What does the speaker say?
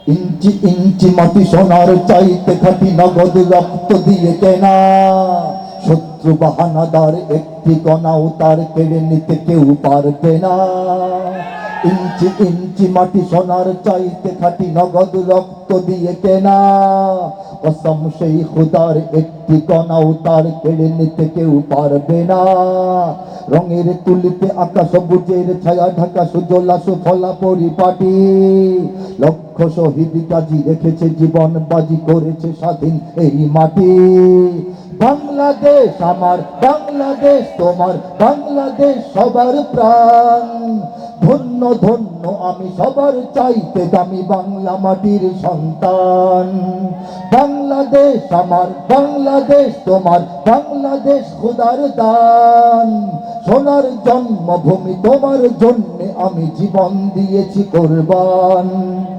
ইঞ্চি ইঞ্চি মাটি সোনার চাইতে খাঁটি নগদ রক্ত দিয়ে কেনা। শত্রু বাহানাদার একটি কণাও তার কেড়ে নিতে কেউ পারবে না। ইঞ্চি ইঞ্চি মাটি সোনার চাইতে খাঁটি নগদ রক্ত দিয়ে কেনা। কসম সেই খুদার একটি কণাও তার কেড়ে নিতে কেউ পারবে না। রঙের তুলিতে আঁকা সবুজের ছায়া ঢাকা সুজলা সুফলা পরিপাটি। লক্ষ শহীদ গাজী রেখেছে জীবন বাজি করেছে স্বাধীন এই মাটি। বাংলাদেশ আমার, বাংলাদেশ তোমার, বাংলাদেশ সবার প্রাণ। ধন্য ধন্য আমি সবার চাইতে দামি বাংলা মাটির সন্তান। বাংলাদেশ আমার, বাংলাদেশ তোমার, বাংলাদেশ খোদার দান। সোনার জন্মভূমি তোমার জন্যে আমি জীবন দিয়েছি কোরবান।